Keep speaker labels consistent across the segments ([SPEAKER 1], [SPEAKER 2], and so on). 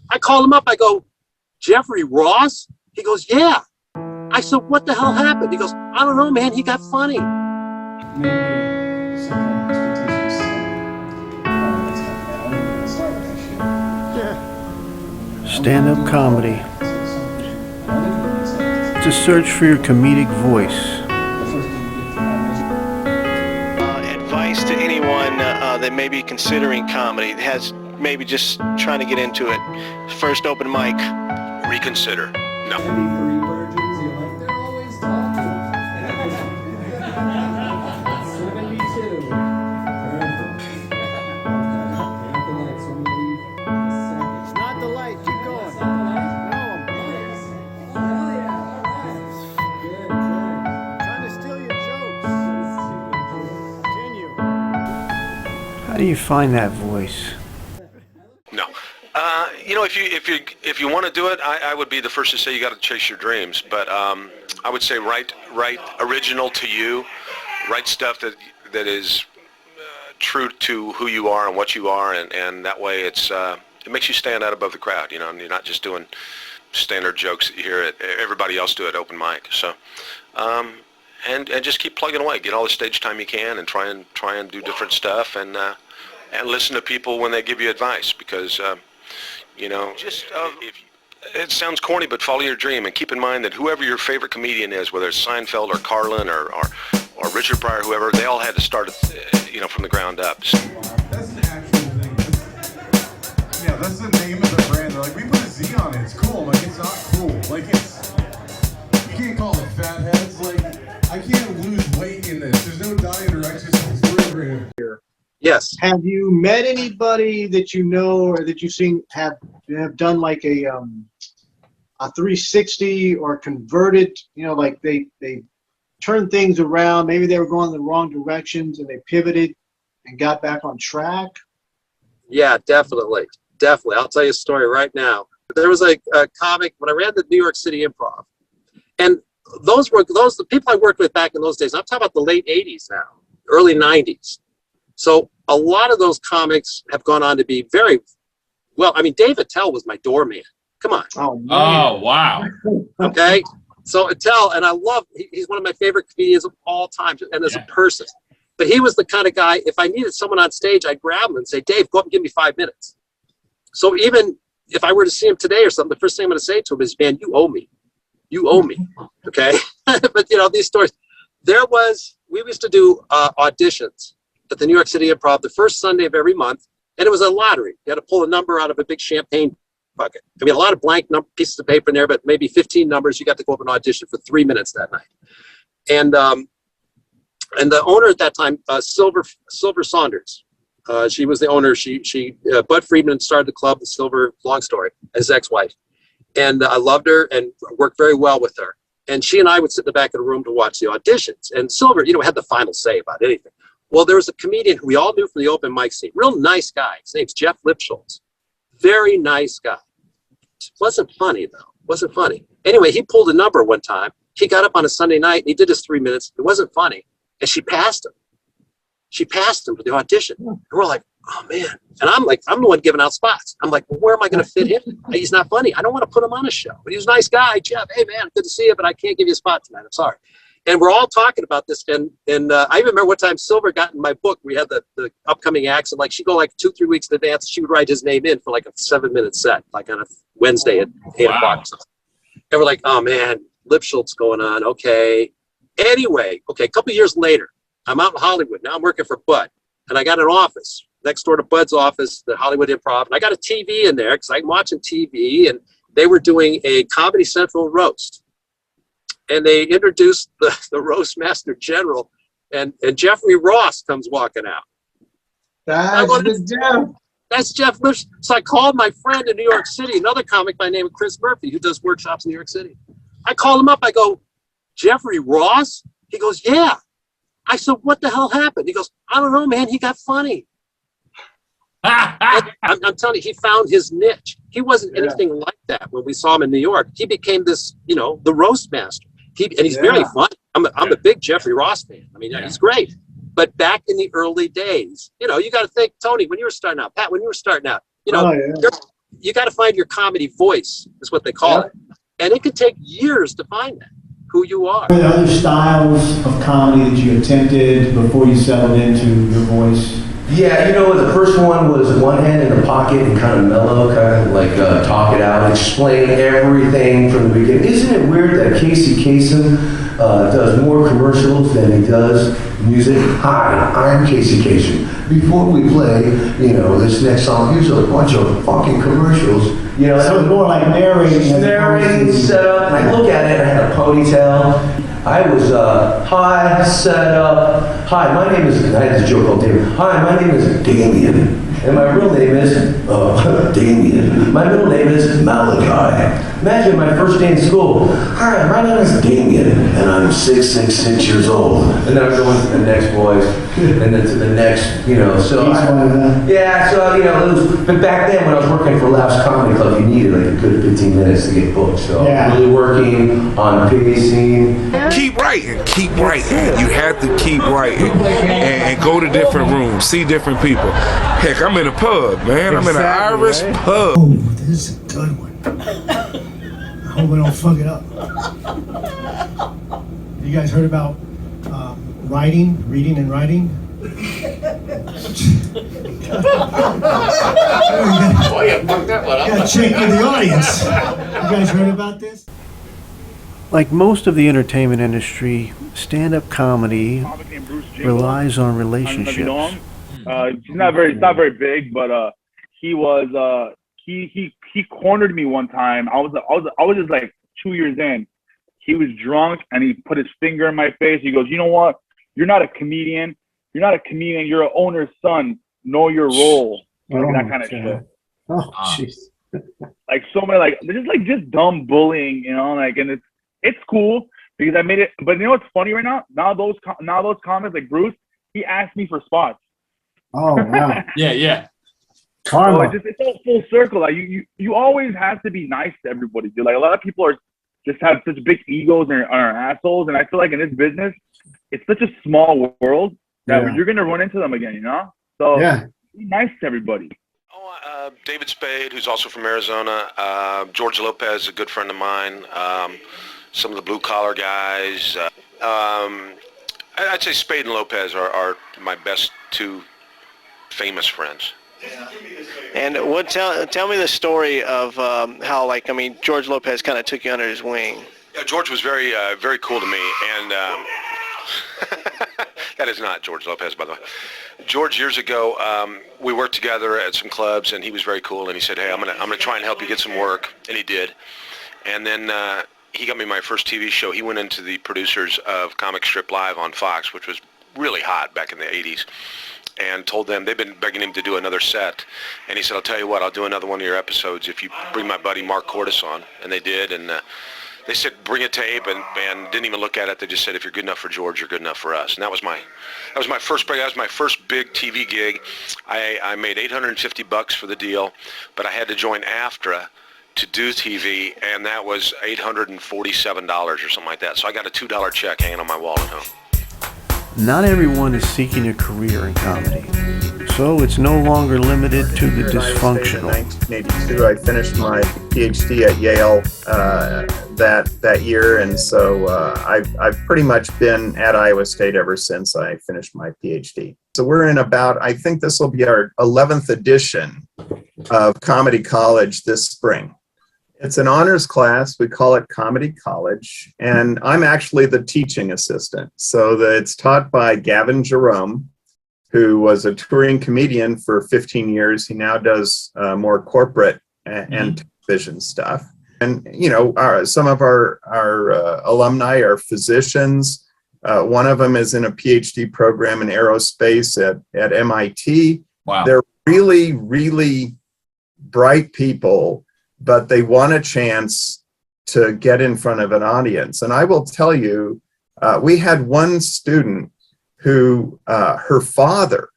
[SPEAKER 1] I called him up. I go, Jeffrey Ross? He goes, yeah. I said, what the hell happened? He goes, I don't know, man. He got funny.
[SPEAKER 2] Maybe some kind of expectations. That's not bad. Let's start with that shit.
[SPEAKER 3] Stand-up comedy. It's a search for your comedic voice.
[SPEAKER 4] Advice to anyone that may be considering comedy, has maybe just trying to get into it. First open mic, reconsider. No.
[SPEAKER 2] They're always talking. 72.
[SPEAKER 3] It's not the light. Keep going. Trying to steal your jokes. Continue. How do you find that voice?
[SPEAKER 4] No. If you want to do it, I would be the first to say you got to chase your dreams. But I would say write original to you, write stuff that is true to who you are and what you are, and that way it makes you stand out above the crowd. You know, and you're not just doing standard jokes that you hear everybody else do at open mic. So, and just keep plugging away, get all the stage time you can, and try and do different stuff, and listen to people when they give you advice, because it sounds corny, but follow your dream, and keep in mind that whoever your favorite comedian is, whether it's Seinfeld or Carlin or Richard Pryor, whoever, they all had to start from the ground up.
[SPEAKER 5] That's an actual thing. Yeah, that's the name of the brand. They're like, we put a Z on it. It's cool. I'm like, it's not cool. Like, you can't call it fatheads. Like, I can't lose weight in this. There's no diet or exercise program here.
[SPEAKER 1] Yes.
[SPEAKER 6] Have you met anybody that you know or that you've seen have done like a 360 or converted, like they turned things around, maybe they were going in the wrong directions and they pivoted and got back on track?
[SPEAKER 1] Yeah, definitely. I'll tell you a story right now. There was a comic when I ran the New York City Improv, and those the people I worked with back in those days. I'm talking about the late 80s now, early 90s. So a lot of those comics have gone on to be very well. I mean, Dave Attell was my doorman. Come on.
[SPEAKER 6] Oh
[SPEAKER 7] wow.
[SPEAKER 1] Okay. So Attell, and he's one of my favorite comedians of all time, and as a person. But he was the kind of guy, if I needed someone on stage, I'd grab him and say, Dave, go up and give me 5 minutes. So even if I were to see him today or something, the first thing I'm going to say to him is, man, you owe me. You owe me. Okay. But these stories, we used to do auditions at the New York City Improv the first Sunday of every month, and it was a lottery. You had to pull a number out of a big champagne bucket. I mean, a lot of blank pieces of paper in there, but maybe 15 numbers. You got to go up and audition for 3 minutes that night. And the owner at that time, Silver Saunders, she was the owner. She Bud Friedman started the club, the Silver, long story, his ex-wife. And I loved her and worked very well with her. And she and I would sit in the back of the room to watch the auditions. And Silver, had the final say about anything. Well, there was a comedian who we all knew from the open mic scene, real nice guy. His name's Jeff Lipschultz. Very nice guy. Wasn't funny, though. Wasn't funny. Anyway, he pulled a number one time. He got up on a Sunday night, and he did his 3 minutes. It wasn't funny. And she passed him. She passed him for the audition. And we're like, oh, man. And I'm the one giving out spots. I'm like, well, where am I going to fit him? He's not funny. I don't want to put him on a show. But he was a nice guy. Jeff, hey, man, good to see you, but I can't give you a spot tonight. I'm sorry. And we're all talking about this. And I remember one time Silver got in my book. We had the upcoming acts. And she'd go 2-3 weeks in advance. She would write his name in for a 7-minute set, on a Wednesday at 8 o'clock. And we're like, oh, man, Lipschultz going on. Okay. Anyway, a couple of years later, I'm out in Hollywood. Now I'm working for Bud. And I got an office next door to Bud's office, the Hollywood Improv. And I got a TV in there because I'm watching TV. And they were doing a Comedy Central roast. And they introduced the roast master general, and Jeffrey Ross comes walking out. That's Jeff Lipschultz. So I called my friend in New York City, another comic by the name of Chris Murphy, who does workshops in New York City. I called him up. I go, Jeffrey Ross? He goes, yeah. I said, what the hell happened? He goes, I don't know, man. He got funny. I'm telling you, he found his niche. He wasn't anything like that when we saw him in New York. He became this, the roast master. And he's very funny. I'm a big Jeffrey Ross fan. I mean, he's great. But back in the early days, you got to think, Tony, when you were starting out, Pat, when you were starting out, you got to find your comedy voice, is what they call it. And it could take years to find that, who you are.
[SPEAKER 3] Are there other styles of comedy that you attempted before you settled into your voice?
[SPEAKER 7] Yeah, you know, the first one was one hand in the pocket and kind of mellow, kind of like talk it out, explain everything from the beginning. Isn't it weird that Casey Kasem does more commercials than he does music? Hi, I'm Casey Kasem. Before we play, you know, this next song, here's a bunch of fucking commercials. You know,
[SPEAKER 3] So it's more like narrating.
[SPEAKER 7] narrating, set up, and I look at it, I had a ponytail. I was, hi, set up. Hi, my name is, I had this joke called Damien. Hi, my name is Damien. And my real name is, Damien. My middle name is Malachi. Imagine my first day in school. Hi, my name is Damien, and I'm 6 years old. And then I'm going to the next boys, and then to the next, you know, so. Yeah, so, you know, it was, but back then when I was working for Laughs Comedy Club, you needed like a good 15 minutes to get booked. So
[SPEAKER 3] Yeah.
[SPEAKER 7] really working on pacing.
[SPEAKER 8] Keep writing, keep writing. You have to keep writing and go to different rooms, see different people. Heck, I'm in a pub, man. I'm in an Irish pub.
[SPEAKER 3] Oh, this is a good one. I hope I don't fuck it up. You guys heard about reading and writing?
[SPEAKER 9] Oh, you fucked that one up.
[SPEAKER 3] Gotta check with the audience. You guys heard about this? Like most of the entertainment industry, stand-up comedy relies on relationships.
[SPEAKER 10] He's not very big, but he was he cornered me one time. I was just like 2 years in. He was drunk and he put his finger in my face. He goes, "You know what? You're not a comedian. You're not a comedian. You're an owner's son. Know your role." Like that kind of shit.
[SPEAKER 6] Oh, jeez.
[SPEAKER 10] Like so many, like just dumb bullying, you know. Like, and it's cool because I made it. But you know what's funny right now? Now those comments, like Bruce, he asked me for spots.
[SPEAKER 6] Oh, wow.
[SPEAKER 9] Yeah.
[SPEAKER 6] Karma.
[SPEAKER 10] So it's all full circle. Like you always have to be nice to everybody, dude. Like a lot of people just have such big egos and are assholes. And I feel like in this business, it's such a small world that you're gonna run into them again, you know? So be nice to everybody.
[SPEAKER 4] David Spade, who's also from Arizona. George Lopez, a good friend of mine. Some of the blue collar guys. I'd say Spade and Lopez are my best two famous friends.
[SPEAKER 11] And tell me the story of how, like, I mean, George Lopez kind of took you under his wing.
[SPEAKER 4] Yeah, George was very cool to me, and that is not George Lopez, by the way. George, years ago, we worked together at some clubs, and he was very cool, and he said, "Hey, I'm gonna try and help you get some work," and he did. And then he got me my first TV show. He went into the producers of Comic Strip Live on Fox, which was really hot back in the 80s. And told them, they've been begging him to do another set. And he said, "I'll tell you what, I'll do another one of your episodes if you bring my buddy Mark Cordes on." And they did, and they said, "Bring a tape," and didn't even look at it. They just said, "If you're good enough for George, you're good enough for us." And that was my first break. That was my first big TV gig. I made $850 for the deal, but I had to join AFTRA to do TV, and that was $847 or something like that. So I got a $2 check hanging on my wall at home.
[SPEAKER 3] Not everyone is seeking a career in comedy, so it's no longer limited to the dysfunctional.
[SPEAKER 12] In 1982, I finished my PhD at Yale that year, and so I've pretty much been at Iowa State ever since I finished my PhD. So we're in about, I think this will be our 11th edition of Comedy College this spring. It's an honors class. We call it Comedy College, and I'm actually the teaching assistant. So it's taught by Gavin Jerome, who was a touring comedian for 15 years. He now does more corporate and television stuff. And, you know, some of our alumni are physicians. One of them is in a PhD program in aerospace at MIT.
[SPEAKER 9] Wow.
[SPEAKER 12] They're really, really bright people, but they want a chance to get in front of an audience. And I will tell you, we had one student who, her father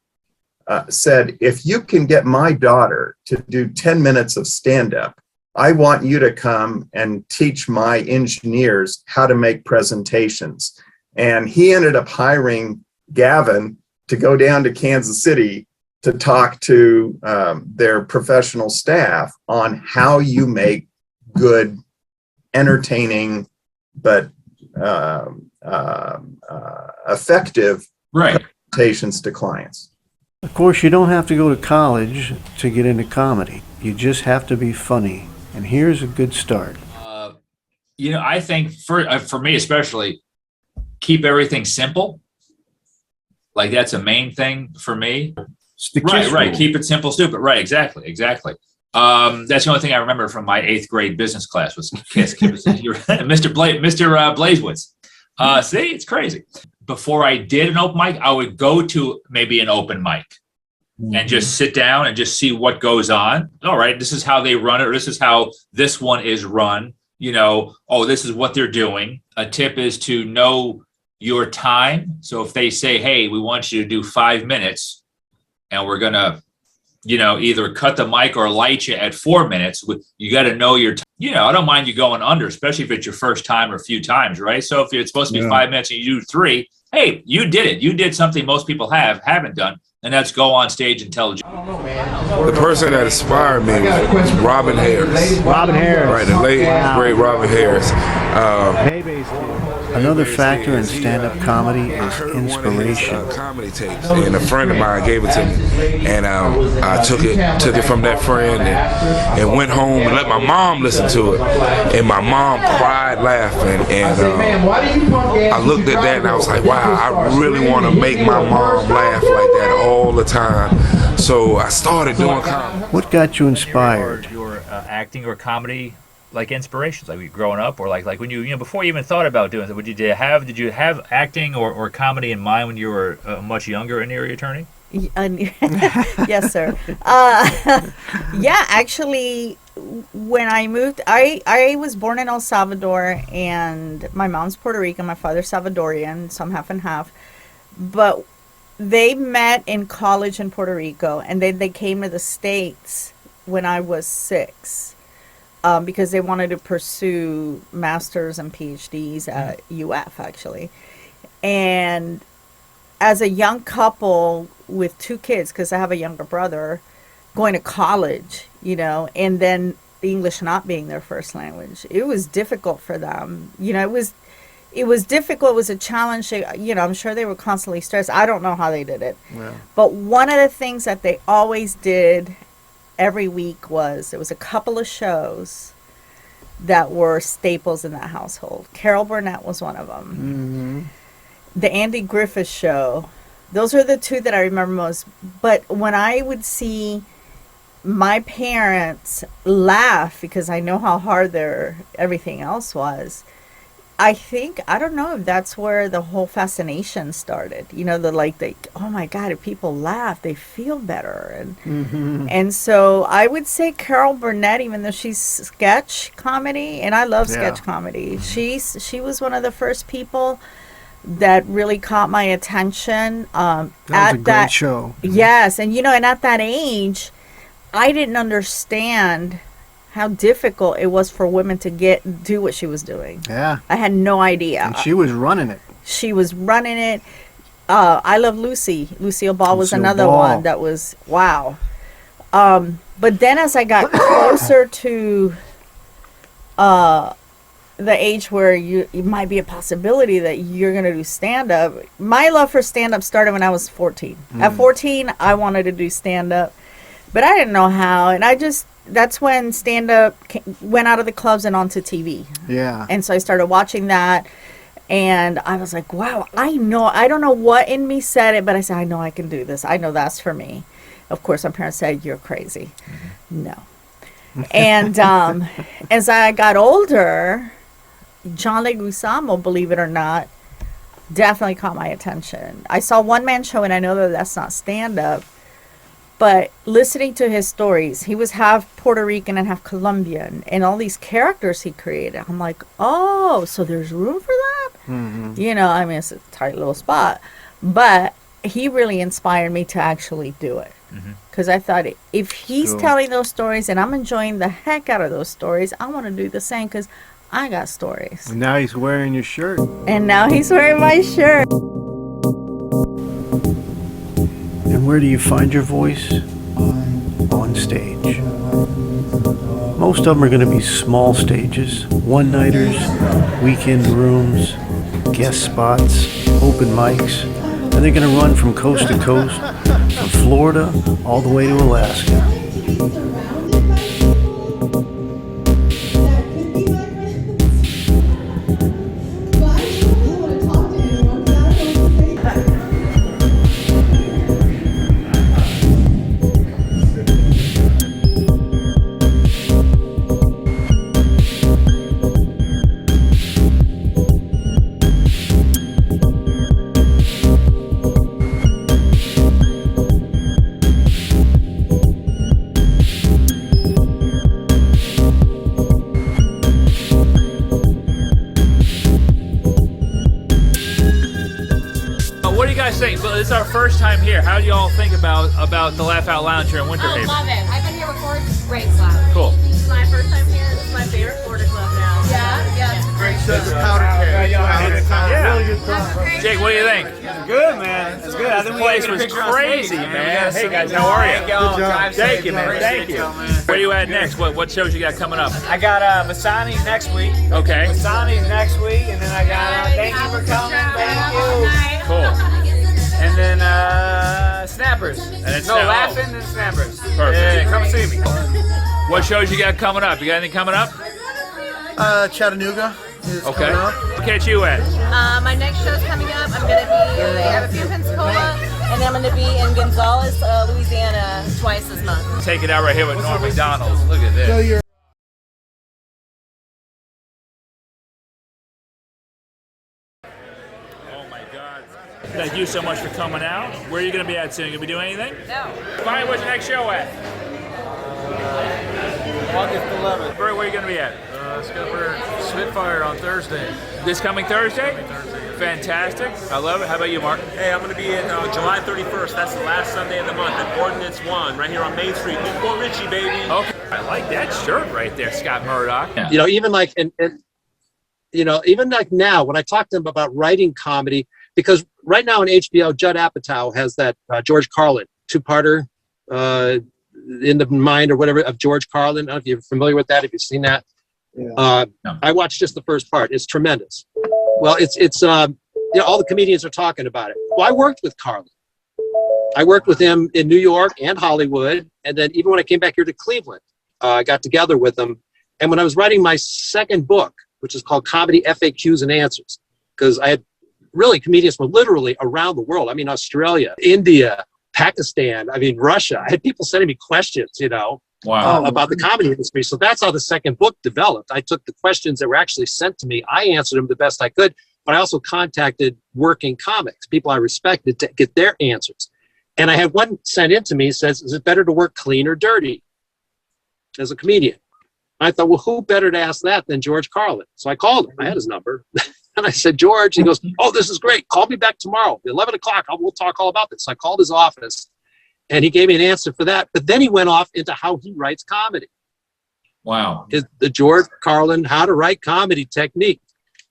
[SPEAKER 12] said, "If you can get my daughter to do 10 minutes of stand-up, I want you to come and teach my engineers how to make presentations." And he ended up hiring Gavin to go down to Kansas City to talk to their professional staff on how you make good, entertaining, but effective presentations to clients.
[SPEAKER 3] Of course, you don't have to go to college to get into comedy. You just have to be funny. And here's a good start.
[SPEAKER 13] I think for me especially, keep everything simple. Like that's a main thing for me. Right. Keep it simple, stupid. Right. Exactly. That's the only thing I remember from my 8th grade business class was KISS. Mr. Blazewitz. See, it's crazy. Before I did an open mic, I would go to maybe an open mic and just sit down and just see what goes on. All right, this is how they run it, or this is how this one is run. This is what they're doing. A tip is to know your time. So if they say, hey, we want you to do 5 minutes and we're going to, either cut the mic or light you at 4 minutes, you got to know your time. I don't mind you going under, especially if it's your first time or a few times, right? So if it's supposed to be 5 minutes and you do 3, hey, you did it. You did something most people haven't done, and that's go on stage and tell a joke.
[SPEAKER 8] The person that inspired me was Robin Harris.
[SPEAKER 3] Robin Harris.
[SPEAKER 8] Right, the late, great Robin Harris.
[SPEAKER 3] Another factor in stand-up comedy is inspiration.
[SPEAKER 8] Comedy tapes, and a friend of mine gave it to me, and I took it from that friend and went home and let my mom listen to it, and my mom cried laughing, and I looked at that and I was like, wow, I really want to make my mom laugh like that all the time. So I started doing comedy.
[SPEAKER 3] What got you inspired?
[SPEAKER 13] Your acting or comedy like inspirations, like growing up, or like when you before you even thought about doing it, did you have acting or comedy in mind when you were much younger and area attorney?
[SPEAKER 14] Yes, sir. Actually, when I moved, I was born in El Salvador, and my mom's Puerto Rican, my father's Salvadorian, so I'm half and half. But they met in college in Puerto Rico, and then they came to the States when I was 6. Because they wanted to pursue masters and PhDs at UF, actually. And as a young couple with 2 kids, because I have a younger brother, going to college, and then English not being their first language, it was difficult for them. It was difficult. It was a challenge. I'm sure they were constantly stressed. I don't know how they did it. Yeah. But one of the things that they always did every week there was a couple of shows that were staples in that household. Carol Burnett was one of them. The Andy Griffith Show. Those are the 2 that I remember most. But when I would see my parents laugh, because I know how hard everything else was, I don't know if that's where the whole fascination started. Oh my God, if people laugh, they feel better. And so I would say Carol Burnett, even though she's sketch comedy, and I love sketch comedy, she was one of the first people that really caught my attention. That was a great show. Yes, and and at that age, I didn't understand how difficult it was for women to do what she was doing. Yeah. I had no idea.
[SPEAKER 3] And she was running it.
[SPEAKER 14] I Love Lucy. Lucille Ball was another one that was, wow. But then as I got closer to the age where it might be a possibility that you're going to do stand-up, my love for stand-up started when I was 14. At 14, I wanted to do stand-up, but I didn't know how. And that's when stand-up went out of the clubs and onto TV. Yeah. And so I started watching that, and I was like, wow, I don't know what in me said it, but I said, I know I can do this. I know that's for me. Of course, my parents said, you're crazy. No. And as I got older, John Leguizamo, believe it or not, definitely caught my attention. I saw One Man Show, and I know that that's not stand-up, but listening to his stories, he was half Puerto Rican and half Colombian, and all these characters he created. I'm like, oh, so there's room for that? It's a tight little spot. But he really inspired me to actually do it. Because I thought, if he's telling those stories and I'm enjoying the heck out of those stories, I want to do the same, because I got stories.
[SPEAKER 3] And now he's wearing your shirt.
[SPEAKER 14] And now he's wearing my shirt.
[SPEAKER 3] And where do you find your voice? On stage. Most of them are going to be small stages, one-nighters, weekend rooms, guest spots, open mics, and they're going to run from coast to coast, from Florida all the way to Alaska.
[SPEAKER 13] What do you guys think? Well, this is our first time here. How do you all think about the Laugh Out Lounge here in Winter Haven?
[SPEAKER 15] I love it. I've been here before. It's a great club.
[SPEAKER 13] Cool.
[SPEAKER 15] This is my first time here. This is my favorite Florida club now. Yeah.
[SPEAKER 16] Great shows of powder keg.
[SPEAKER 13] Yeah.
[SPEAKER 16] Really good time.
[SPEAKER 13] Jake, what do you think?
[SPEAKER 16] It's good, man. It's good. I think
[SPEAKER 13] This place was crazy, man. Hey guys, how are you?
[SPEAKER 16] Good job.
[SPEAKER 13] Thank you, man. Thank you. Where are you at next? What shows you got coming up?
[SPEAKER 16] I got Masani next week.
[SPEAKER 13] Okay.
[SPEAKER 16] Masani's next week, and then I got thank you for coming. Thank you.
[SPEAKER 13] Cool.
[SPEAKER 16] And then Snappers.
[SPEAKER 13] And it's
[SPEAKER 16] Laughing and Snappers.
[SPEAKER 13] Perfect.
[SPEAKER 16] Yeah, come see me.
[SPEAKER 13] What shows you got coming up? You got anything coming up?
[SPEAKER 16] Chattanooga is
[SPEAKER 13] Okay.
[SPEAKER 16] coming up.
[SPEAKER 13] We'll catch you at.
[SPEAKER 15] My next show's coming up. I'm going to be, they have a few in Pensacola, and then I'm going to be in Gonzales, Louisiana twice this month.
[SPEAKER 13] Take it out right here with Norm McDonald's. Look at this. Oh my God. Thank you so much for coming out. Where are you going to be at soon? You going to be doing anything?
[SPEAKER 15] No.
[SPEAKER 13] Fine, what's your next show at?
[SPEAKER 16] August 11th.
[SPEAKER 13] Where are you going to be at?
[SPEAKER 16] We're Spitfire on Thursday.
[SPEAKER 13] This coming Thursday? Fantastic. I love it. How about you, Mark?
[SPEAKER 17] Hey, I'm going to be at July 31st. That's the last Sunday of the month at Ordinance 1, right here on Main Street. Newport Richie, baby.
[SPEAKER 13] Okay. I like that shirt right there, Scott Murdoch.
[SPEAKER 1] You know, even like, and you know, even like now when I talk to them about writing comedy, because right now on HBO, Judd Apatow has that George Carlin two-parter, In the Mind or whatever of George Carlin. I don't know if you're familiar with that, if you've seen that.
[SPEAKER 3] Yeah.
[SPEAKER 13] No.
[SPEAKER 1] I watched just the first part. It's tremendous. Well, it's you know, all the comedians are talking about it. Well, I worked with Carlin. I worked with him in New York and Hollywood. And then even when I came back here to Cleveland, I got together with him. And when I was writing my second book, which is called Comedy FAQs and Answers, because I had really comedians from literally around the world. I mean, Australia, India, Pakistan, I mean, Russia. I had people sending me questions, you know, about the comedy industry. So that's how the second book developed. I took the questions that were actually sent to me. I answered them the best I could, but I also contacted working comics, people I respected, to get their answers. And I had one sent in to me, says, is it better to work clean or dirty as a comedian? I thought, well, who better to ask that than George Carlin? So I called him. I had his number. And I said, George, he goes, oh, this is great. Call me back tomorrow. 11 o'clock. We'll talk all about this. So I called his office and he gave me an answer for that. But then he went off into how he writes comedy.
[SPEAKER 13] Wow.
[SPEAKER 1] The George Carlin, how to write comedy technique.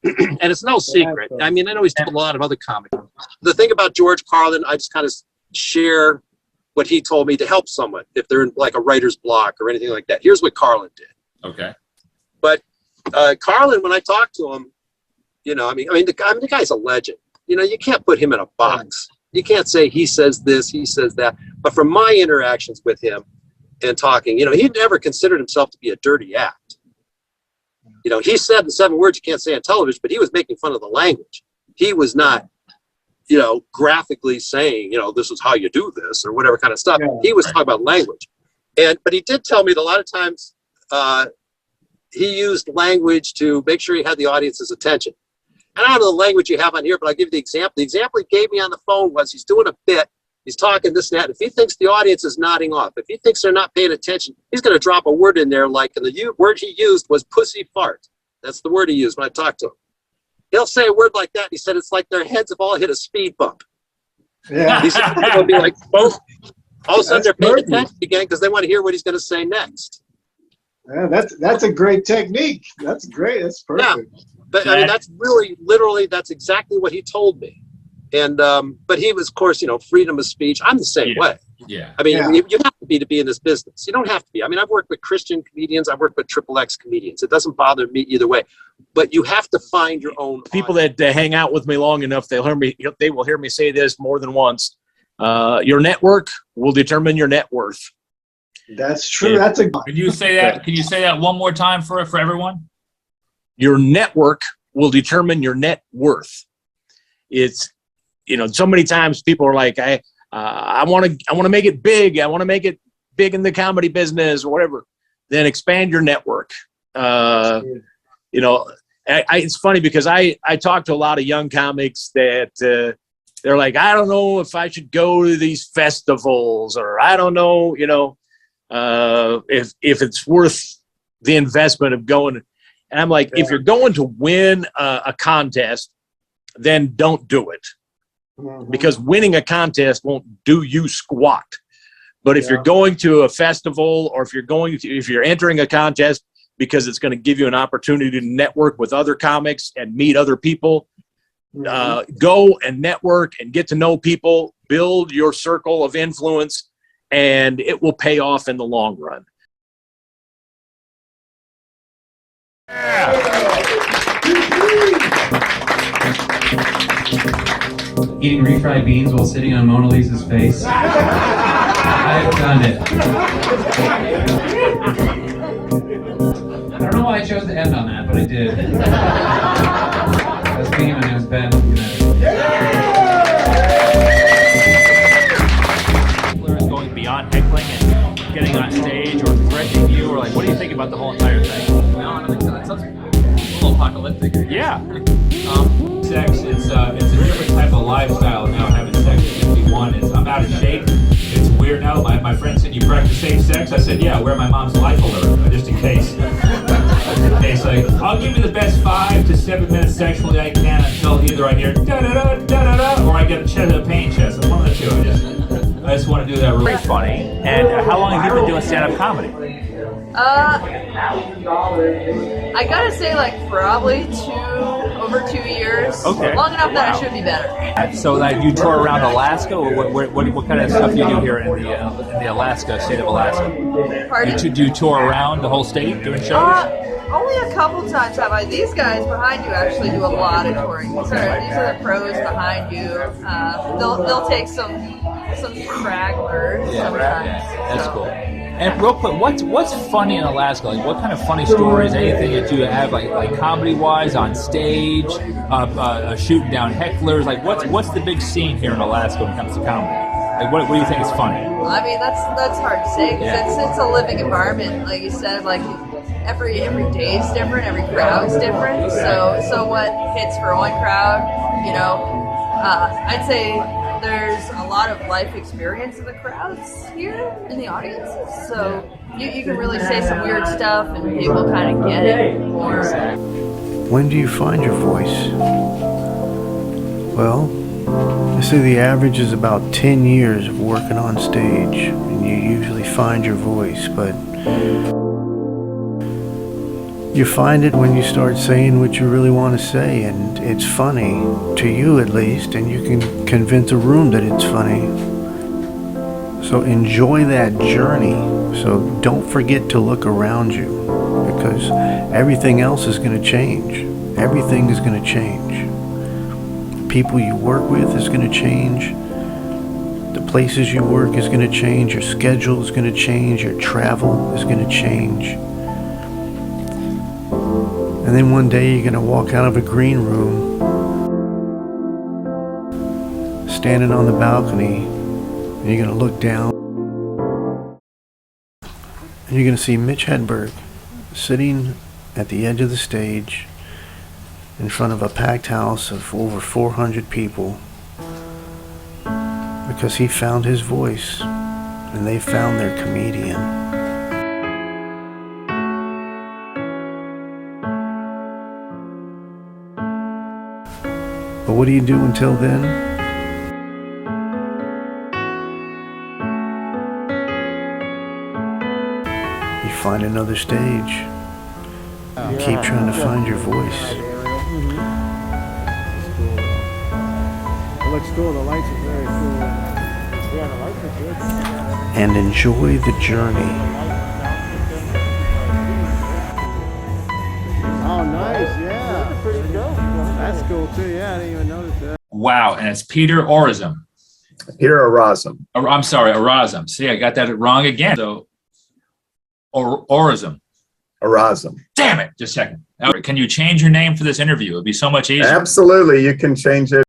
[SPEAKER 1] And it's no secret. I mean, I know he's told a lot of other comics. The thing about George Carlin, I just kind of share what he told me to help someone if they're in like a writer's block or anything like that. Here's what Carlin did.
[SPEAKER 13] Okay.
[SPEAKER 1] But Carlin, when I talked to him, you know, I mean, the guy's a legend. You know, you can't put him in a box. You can't say he says this, he says that. But from my interactions with him and talking, you know, he never considered himself to be a dirty act. You know, he said the 7 words you can't say on television, but he was making fun of the language. He was not, you know, graphically saying, you know, this is how you do this or whatever kind of stuff. He was talking about language. But he did tell me that a lot of times he used language to make sure he had the audience's attention. And I don't know the language you have on here, but I'll give you the example. The example he gave me on the phone was he's doing a bit, he's talking this and that. If he thinks the audience is nodding off, if he thinks they're not paying attention, he's going to drop a word in there like, and the word he used was pussy fart. That's the word he used when I talked to him. He'll say a word like that. He said it's like their heads have all hit a speed bump.
[SPEAKER 6] Yeah.
[SPEAKER 1] He said it'll be like both. All of a sudden they're paying attention again because they want to hear what he's going to say next.
[SPEAKER 6] Yeah, that's a great technique. That's great. That's perfect.
[SPEAKER 1] Yeah. But I mean, that's really, literally, that's exactly what he told me. And but he was, of course, freedom of speech. I'm the same way.
[SPEAKER 13] Yeah.
[SPEAKER 1] I mean, you have to be in this business. You don't have to be. I mean, I've worked with Christian comedians. I've worked with XXX comedians. It doesn't bother me either way. But you have to find your own.
[SPEAKER 18] People that hang out with me long enough, they will hear me say this more than once. Your network will determine your net worth.
[SPEAKER 6] That's true. That's a.
[SPEAKER 13] Can you say that? Can you say that one more time for everyone?
[SPEAKER 18] Your network will determine your net worth. It's, so many times people are like, I want to make it big. I want to make it big in the comedy business or whatever. Then expand your network. It's funny because I talk to a lot of young comics that they're like, I don't know if I should go to these festivals, or I don't know, if it's worth the investment of going. And I'm like, if you're going to win a contest, then don't do it. Because winning a contest won't do you squat. But if you're going to a festival, or if you're entering a contest because it's going to give you an opportunity to network with other comics and meet other people, go and network and get to know people, build your circle of influence, and it will pay off in the long run.
[SPEAKER 19] Eating refried beans while sitting on Mona Lisa's face. I've done it. I don't know why I chose to end on that, but I did. As being my name is Ben.
[SPEAKER 17] Going beyond heckling and getting on stage or threatening you, or like, what do you think about the whole entire thing?
[SPEAKER 20] No, I don't think so. That sounds a little apocalyptic.
[SPEAKER 17] Yeah. Sex, it's a different type of lifestyle now. Having sex at 51, I'm out of shape. It's weird now. My friend said, you practice safe sex? I said, yeah, wear my mom's life alert, just in case. Like, I'll give you the best 5 to 7 minutes sexually I can until either I hear da-da-da, da-da-da, or I get a pain chest. It's one of the two. I just want to do that really funny. And how long have you been doing stand-up comedy?
[SPEAKER 21] I gotta say, like, probably over 2 years.
[SPEAKER 17] Okay.
[SPEAKER 21] Long enough that I should be better.
[SPEAKER 17] So, like, you tour around Alaska, or what kind of stuff do you do here in the Alaska, state of Alaska?
[SPEAKER 21] Pardon?
[SPEAKER 17] Do you tour around the whole state doing shows?
[SPEAKER 21] Only a couple times have I. These guys behind you actually do a lot of touring. These are the pros behind you. They'll take some stragglers sometimes.
[SPEAKER 17] That's cool. And real quick, what's funny in Alaska? Like, what kind of funny stories? Anything that you have, like comedy wise, on stage, shooting down hecklers? Like, what's the big scene here in Alaska when it comes to comedy? Like, what do you think is funny?
[SPEAKER 21] I mean, that's hard to say because it's a living environment, like you said. Like every day is different, every crowd's different. So what hits for one crowd, I'd say there's a lot of life experience in the crowds here, in the audiences. So you can really say some weird stuff and people kind of get it more.
[SPEAKER 3] When do you find your voice? Well, I say the average is about 10 years of working on stage, and you usually find your voice, but you find it when you start saying what you really want to say, and it's funny, to you at least, and you can convince a room that it's funny. So enjoy that journey. So don't forget to look around you, because everything else is going to change. Everything is going to change. The people you work with is going to change. The places you work is going to change. Your schedule is going to change. Your travel is going to change. And then one day you're going to walk out of a green room, standing on the balcony, and you're going to look down, and you're going to see Mitch Hedberg sitting at the edge of the stage in front of a packed house of over 400 people, because he found his voice and they found their comedian. But what do you do until then? You find another stage. You keep trying to find your voice. looks cool. The lights are very cool. Yeah, the lights are good. And enjoy the journey. Oh, nice. Yeah. That's pretty dope. That's cool too. Yeah, I didn't even notice that.
[SPEAKER 13] Wow, and it's Peter Orazum.
[SPEAKER 12] Peter Orazum.
[SPEAKER 13] I'm sorry, Orazum. See, I got that wrong again. So, Orazum.
[SPEAKER 12] Orazum.
[SPEAKER 13] Damn it! Just a second. Can you change your name for this interview? It'd be so much easier.
[SPEAKER 12] Absolutely, you can change it.